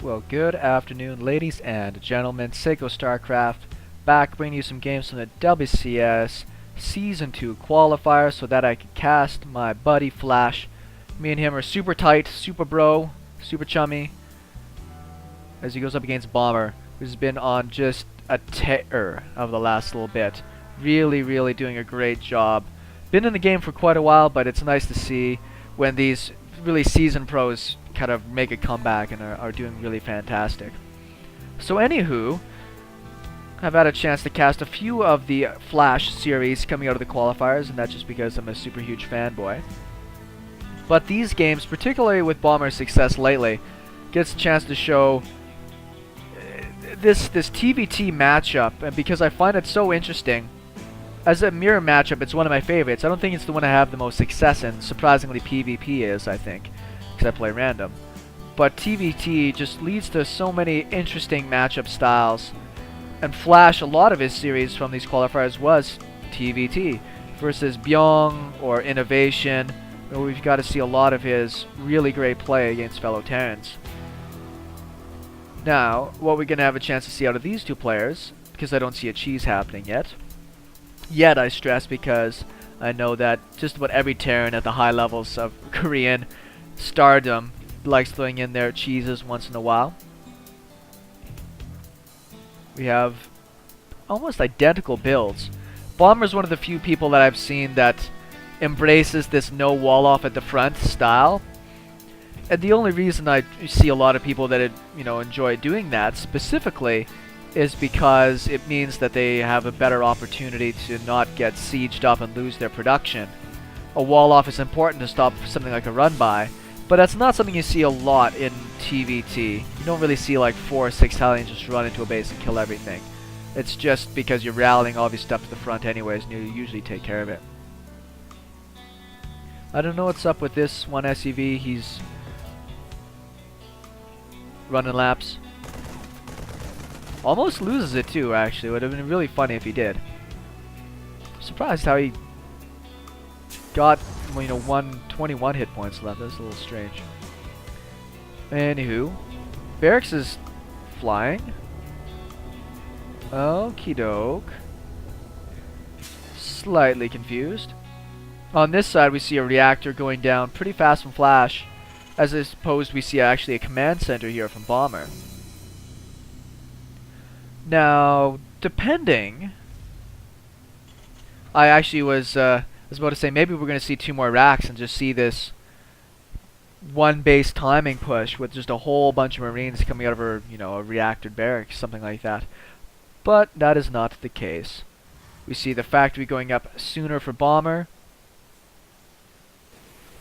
Well, good afternoon, ladies and gentlemen. SeKo Starcraft back bringing you some games from the WCS Season 2 qualifier so that I could cast my buddy Flash. Me and him are super tight, super bro, super chummy as he goes up against Bomber, who's been on just a tear of the last little bit. Really doing a great job. Been in the game for quite a while, but it's nice to see when these really seasoned pros kind of make a comeback and are doing really fantastic. So anywho, I've had a chance to cast a few of the Flash series coming out of the qualifiers, and that's just because I'm a super huge fanboy. But these games, particularly with Bomber's success lately, gets a chance to show this TVT matchup, and because I find it so interesting. As a mirror matchup, it's one of my favorites. I don't think it's the one I have the most success in. Surprisingly, PvP is, I think, because I play random. But TVT just leads to so many interesting matchup styles. And Flash, a lot of his series from these qualifiers was TVT versus Byung or Innovation, where we've got to see a lot of his really great play against fellow Terrans. Now, what we're going to have a chance to see out of these two players, because I don't see a cheese happening yet. Yet, I stress, because I know that just about every Terran at the high levels of Korean stardom likes throwing in their cheeses once in a while. We have almost identical builds. Bomber's one of the few people that I've seen that embraces this no wall off at the front style. And the only reason I see a lot of people that enjoy doing that specifically is because it means that they have a better opportunity to not get sieged up and lose their production. A wall off is important to stop something like a run by, but that's not something you see a lot in TVT. You don't really see like 4 or 6 Hellions just run into a base and kill everything. It's just because you're rallying all of your stuff to the front anyways, and you usually take care of it. I don't know what's up with this one SUV. He's running laps. Almost loses it too, actually. Would have been really funny if he did. Surprised how he got, 121 hit points left. That's a little strange. Anywho, Barracks is flying. Okie doke. Slightly confused. On this side, we see a reactor going down pretty fast from Flash, as opposed we see actually a command center here from Bomber. Now, depending, I actually was about to say maybe we're going to see 2 more racks and just see this one base timing push with just a whole bunch of Marines coming out of a reactor barracks, something like that. But that is not the case. We see the factory going up sooner for Bomber,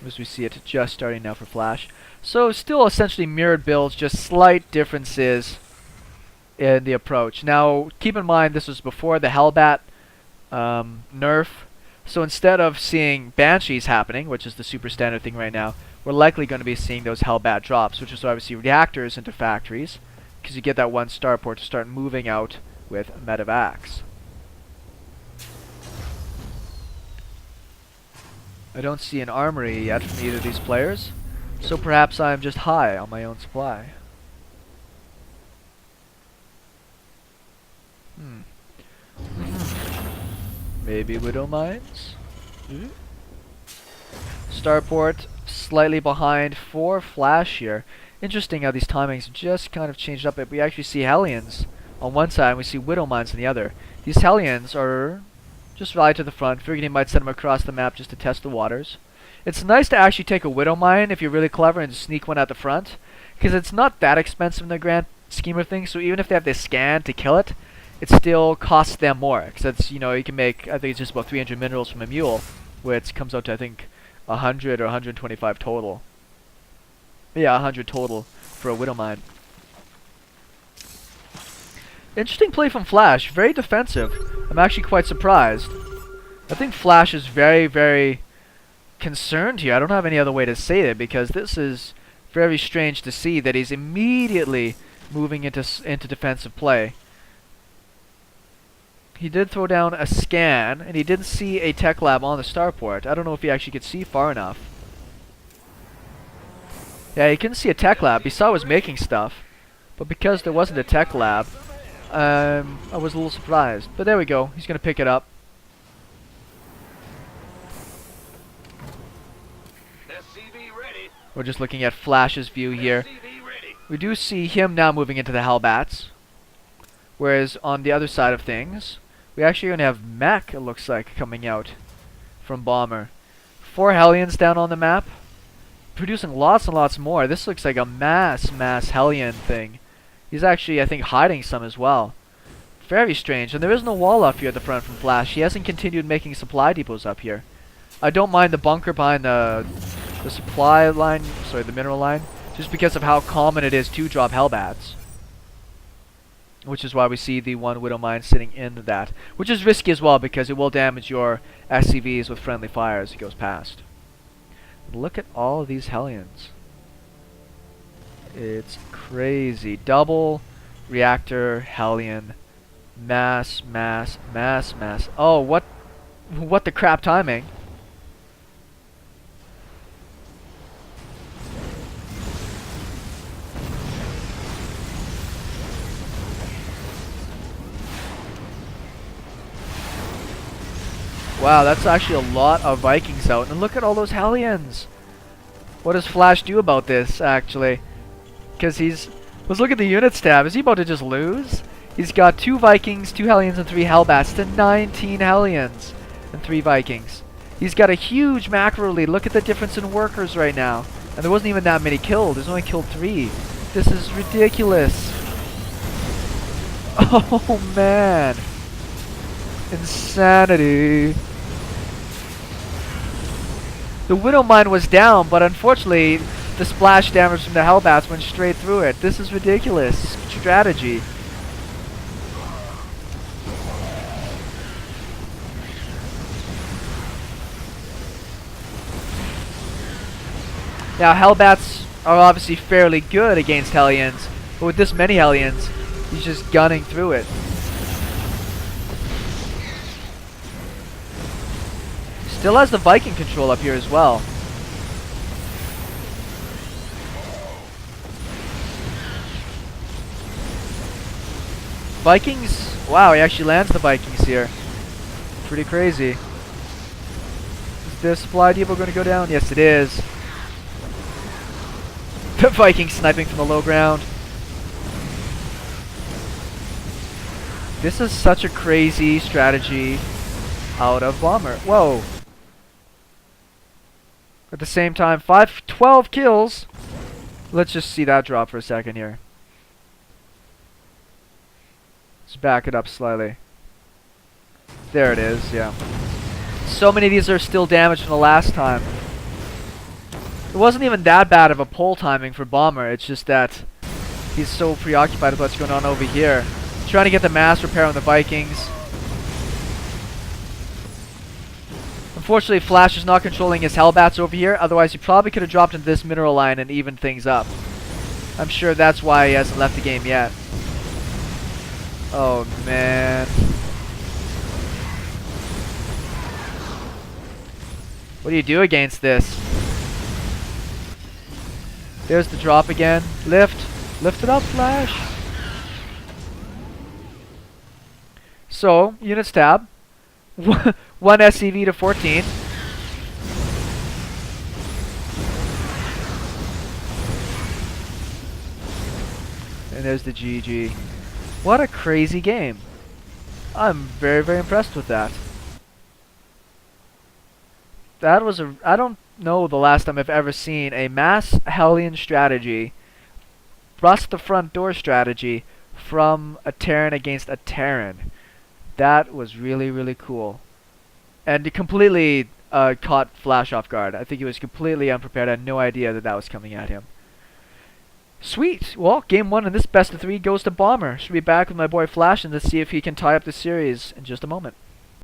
as we see it just starting now for Flash. So still essentially mirrored builds, just slight differences in the approach. Now, keep in mind this was before the Hellbat nerf, so instead of seeing Banshees happening, which is the super standard thing right now, we're likely going to be seeing those Hellbat drops, which is why we see reactors into factories, because you get that one starport to start moving out with medevacs. I don't see an armory yet from either of these players, so perhaps I'm just high on my own supply. Maybe Widow Mines? Starport slightly behind for Flash here. Interesting how these timings just kind of changed up. We actually see Hellions on one side and we see Widow Mines on the other. These Hellions are just rallied to the front. Figured he might send them across the map just to test the waters. It's nice to actually take a Widow Mine if you're really clever and sneak one at the front, because it's not that expensive in the grand scheme of things, so even if they have to scan to kill it, it still costs them more, because it's, you can make, I think it's just about 300 minerals from a mule, which comes out to, I think, 100 or 125 total. Yeah, 100 total for a Widow Mine. Interesting play from Flash, very defensive. I'm actually quite surprised. I think Flash is very concerned here. I don't have any other way to say it, because this is very strange to see that he's immediately moving into defensive play. He did throw down a scan, and he didn't see a tech lab on the starport. I don't know if he actually could see far enough. Yeah, he couldn't see a tech lab. He saw it was making stuff. But because there wasn't a tech lab, I was a little surprised. But there we go. He's going to pick it up. We're just looking at Flash's view here. We do see him now moving into the Hellbats. Whereas on the other side of things, we actually going to have Mech, it looks like, coming out from Bomber. 4 Hellions down on the map. Producing lots and lots more. This looks like a mass Hellion thing. He's actually, I think, hiding some as well. Very strange. And there is no wall up here at the front from Flash. He hasn't continued making supply depots up here. I don't mind the bunker behind the supply line, sorry, the mineral line, just because of how common it is to drop Hellbats. Which is why we see the one Widow Mine sitting in that. Which is risky as well because it will damage your SCVs with friendly fire as it goes past. Look at all of these Hellions. It's crazy. Double reactor Hellion. Mass. Oh, what the crap timing. Wow, that's actually a lot of Vikings out. And look at all those Hellions. What does Flash do about this, actually? Because let's look at the units tab. Is he about to just lose? He's got 2 Vikings, 2 Hellions, and 3 Hellbats to 19 Hellions and 3 Vikings. He's got a huge macro lead. Look at the difference in workers right now. And there wasn't even that many killed. There's only killed 3. This is ridiculous. Oh, man. Insanity. The Widow Mine was down, but unfortunately, the splash damage from the Hellbats went straight through it. This is ridiculous strategy. Now, Hellbats are obviously fairly good against Hellions, but with this many Hellions, he's just gunning through it. Still has the Viking control up here as well. Vikings, wow, he actually lands the Vikings here. Pretty crazy. Is the supply depot going to go down? Yes, it is. The Viking sniping from the low ground. This is such a crazy strategy out of Bomber. Whoa. At the same time, 12 kills. Let's just see that drop for a second here. Let's back it up slightly. There it is, yeah. So many of these are still damaged from the last time. It wasn't even that bad of a pull timing for Bomber. It's just that he's so preoccupied with what's going on over here. Trying to get the mass repair on the Vikings. Unfortunately, Flash is not controlling his Hellbats over here. Otherwise, he probably could have dropped into this mineral line and evened things up. I'm sure that's why he hasn't left the game yet. Oh, man. What do you do against this? There's the drop again. Lift. Lift it up, Flash. So, units tab. 1 SCV to 14. And there's the GG. What a crazy game. I'm very, very impressed with that. That was I don't know the last time I've ever seen a mass Hellion strategy, bust the front door strategy from a Terran against a Terran. That was really, really cool. And it completely caught Flash off guard. I think he was completely unprepared. I had no idea that that was coming at him. Sweet. Well, game 1 in this best of 3 goes to Bomber. Should be back with my boy Flash and let's see if he can tie up the series in just a moment.